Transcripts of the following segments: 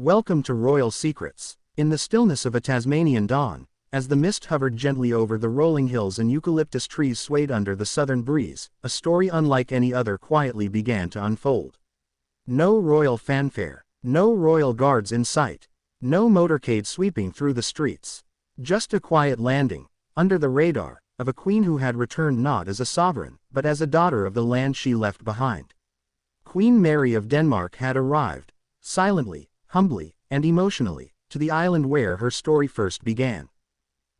Welcome to Royal Secrets. In the stillness of a Tasmanian dawn, as the mist hovered gently over the rolling hills and eucalyptus trees swayed under the southern breeze, a story unlike any other quietly began to unfold. No royal fanfare, no royal guards in sight, no motorcade sweeping through the streets. Just a quiet landing, under the radar, of a queen who had returned not as a sovereign, but as a daughter of the land she left behind. Queen Mary of Denmark had arrived, silently, humbly, and emotionally, to the island where her story first began.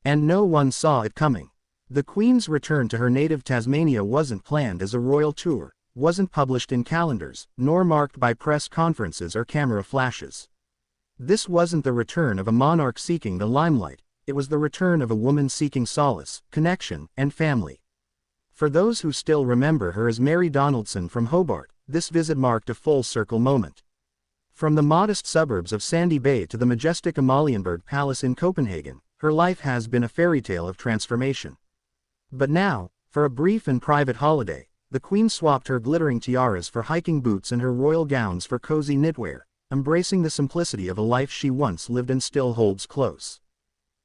And no one saw it coming. The Queen's return to her native Tasmania wasn't planned as a royal tour, wasn't published in calendars, nor marked by press conferences or camera flashes. This wasn't the return of a monarch seeking the limelight, it was the return of a woman seeking solace, connection, and family. For those who still remember her as Mary Donaldson from Hobart, this visit marked a full-circle moment. From the modest suburbs of Sandy Bay to the majestic Amalienborg Palace in Copenhagen, her life has been a fairy tale of transformation. But now, for a brief and private holiday, the Queen swapped her glittering tiaras for hiking boots and her royal gowns for cozy knitwear, embracing the simplicity of a life she once lived and still holds close.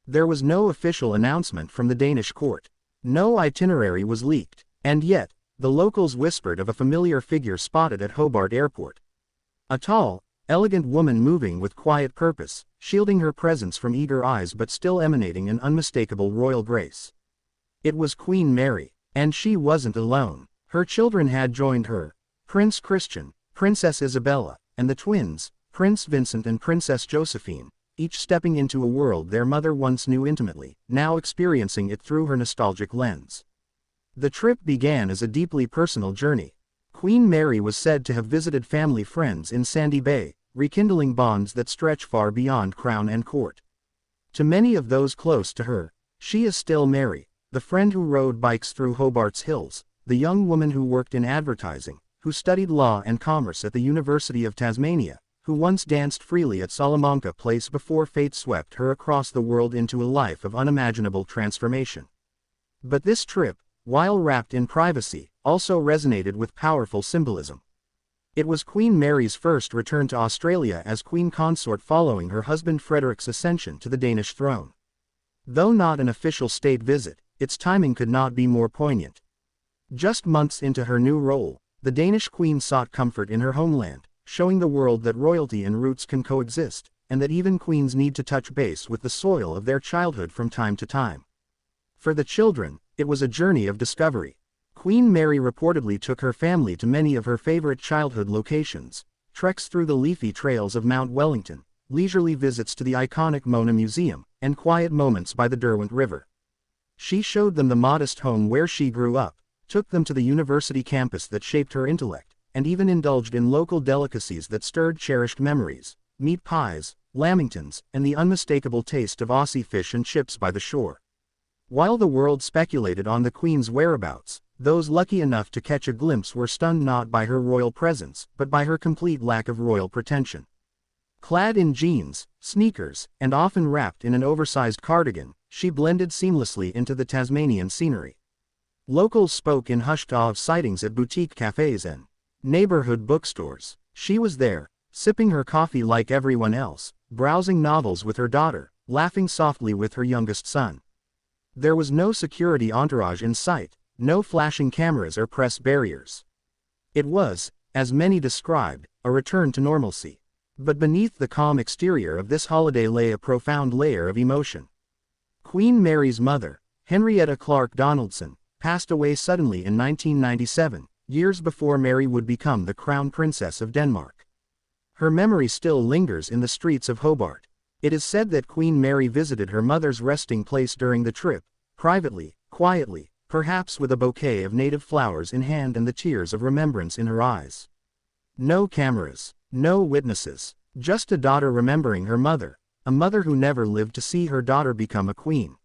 There was no official announcement from the Danish court. No itinerary was leaked, and yet, the locals whispered of a familiar figure spotted at Hobart Airport. A tall, elegant woman moving with quiet purpose, shielding her presence from eager eyes but still emanating an unmistakable royal grace. It was Queen Mary, and she wasn't alone. Her children had joined her, Prince Christian, Princess Isabella, and the twins, Prince Vincent and Princess Josephine, each stepping into a world their mother once knew intimately, now experiencing it through her nostalgic lens. The trip began as a deeply personal journey. Queen Mary was said to have visited family friends in Sandy Bay, rekindling bonds that stretch far beyond crown and court. To many of those close to her, she is still Mary, the friend who rode bikes through Hobart's hills, the young woman who worked in advertising, who studied law and commerce at the University of Tasmania, who once danced freely at Salamanca Place before fate swept her across the world into a life of unimaginable transformation. But this trip, while wrapped in privacy, also resonated with powerful symbolism. It was Queen Mary's first return to Australia as Queen Consort following her husband Frederick's ascension to the Danish throne. Though not an official state visit, its timing could not be more poignant. Just months into her new role, the Danish Queen sought comfort in her homeland, showing the world that royalty and roots can coexist, and that even queens need to touch base with the soil of their childhood from time to time. For the children, it was a journey of discovery. Queen Mary reportedly took her family to many of her favorite childhood locations, treks through the leafy trails of Mount Wellington, leisurely visits to the iconic Mona Museum, and quiet moments by the Derwent River. She showed them the modest home where she grew up, took them to the university campus that shaped her intellect, and even indulged in local delicacies that stirred cherished memories, meat pies, lamingtons, and the unmistakable taste of Aussie fish and chips by the shore. While the world speculated on the Queen's whereabouts, those lucky enough to catch a glimpse were stunned not by her royal presence, but by her complete lack of royal pretension. Clad in jeans, sneakers, and often wrapped in an oversized cardigan, she blended seamlessly into the Tasmanian scenery. Locals spoke in hushed awe of sightings at boutique cafes and neighborhood bookstores. She was there, sipping her coffee like everyone else, browsing novels with her daughter, laughing softly with her youngest son. There was no security entourage in sight, no flashing cameras or press barriers. It was, as many described, a return to normalcy. But beneath the calm exterior of this holiday lay a profound layer of emotion. Queen Mary's mother, Henrietta Clark Donaldson, passed away suddenly in 1997, years before Mary would become the Crown Princess of Denmark. Her memory still lingers in the streets of Hobart. It is said that Queen Mary visited her mother's resting place during the trip, privately, quietly, perhaps with a bouquet of native flowers in hand and the tears of remembrance in her eyes. No cameras, no witnesses, just a daughter remembering her mother, a mother who never lived to see her daughter become a queen.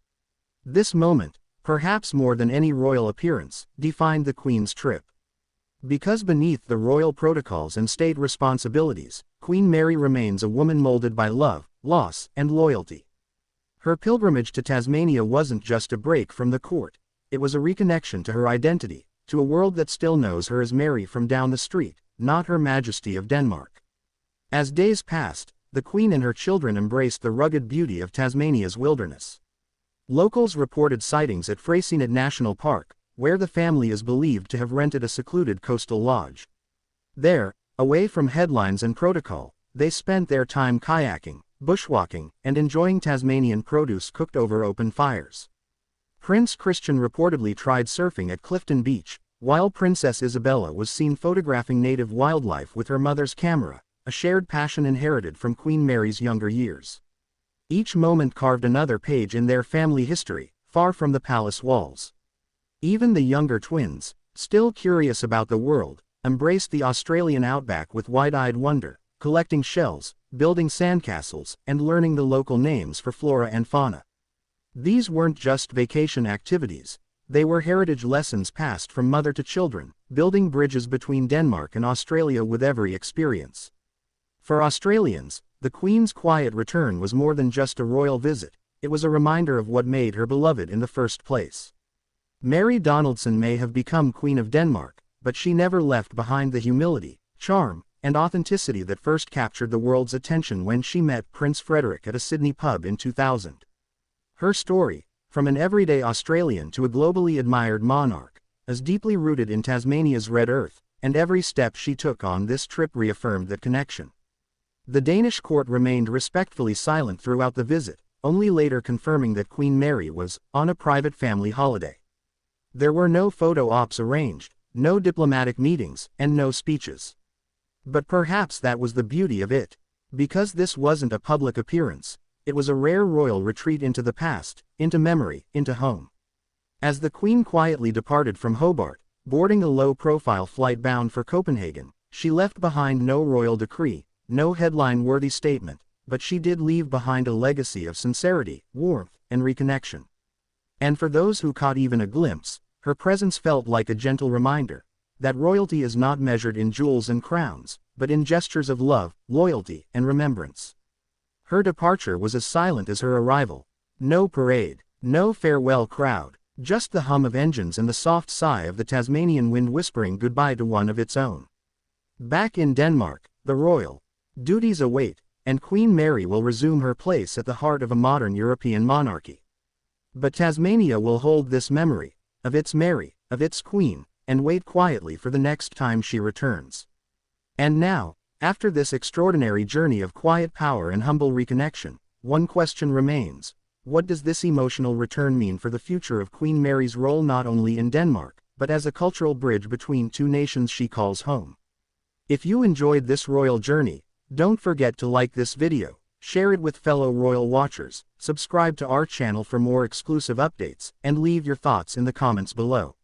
This moment, perhaps more than any royal appearance, defined the Queen's trip. Because beneath the royal protocols and state responsibilities, Queen Mary remains a woman molded by love, loss, and loyalty. Her pilgrimage to Tasmania wasn't just a break from the court, it was a reconnection to her identity, to a world that still knows her as Mary from down the street, not Her Majesty of Denmark. As days passed, the Queen and her children embraced the rugged beauty of Tasmania's wilderness. Locals reported sightings at Freycinet National Park, where the family is believed to have rented a secluded coastal lodge. There, away from headlines and protocol, they spent their time kayaking, bushwalking, and enjoying Tasmanian produce cooked over open fires. Prince Christian reportedly tried surfing at Clifton Beach, while Princess Isabella was seen photographing native wildlife with her mother's camera, a shared passion inherited from Queen Mary's younger years. Each moment carved another page in their family history, far from the palace walls. Even the younger twins, still curious about the world, embraced the Australian outback with wide-eyed wonder, collecting shells, building sandcastles, and learning the local names for flora and fauna. These weren't just vacation activities, they were heritage lessons passed from mother to children, building bridges between Denmark and Australia with every experience. For Australians, the Queen's quiet return was more than just a royal visit, it was a reminder of what made her beloved in the first place. Mary Donaldson may have become Queen of Denmark, but she never left behind the humility, charm, and authenticity that first captured the world's attention when she met Prince Frederick at a Sydney pub in 2000. Her story, from an everyday Australian to a globally admired monarch, is deeply rooted in Tasmania's red earth, and every step she took on this trip reaffirmed that connection. The Danish court remained respectfully silent throughout the visit, only later confirming that Queen Mary was on a private family holiday. There were no photo ops arranged, no diplomatic meetings, and no speeches. But perhaps that was the beauty of it. Because this wasn't a public appearance, it was a rare royal retreat into the past, into memory, into home. As the Queen quietly departed from Hobart, boarding a low-profile flight bound for Copenhagen, she left behind no royal decree, no headline-worthy statement, but she did leave behind a legacy of sincerity, warmth, and reconnection. And for those who caught even a glimpse, her presence felt like a gentle reminder that royalty is not measured in jewels and crowns, but in gestures of love, loyalty, and remembrance. Her departure was as silent as her arrival. No parade, no farewell crowd, just the hum of engines and the soft sigh of the Tasmanian wind whispering goodbye to one of its own. Back in Denmark, the royal duties await, and Queen Mary will resume her place at the heart of a modern European monarchy. But Tasmania will hold this memory, of its Mary, of its Queen, and wait quietly for the next time she returns. And now, after this extraordinary journey of quiet power and humble reconnection, one question remains: what does this emotional return mean for the future of Queen Mary's role not only in Denmark, but as a cultural bridge between two nations she calls home? If you enjoyed this royal journey, don't forget to like this video, share it with fellow royal watchers, subscribe to our channel for more exclusive updates, and leave your thoughts in the comments below.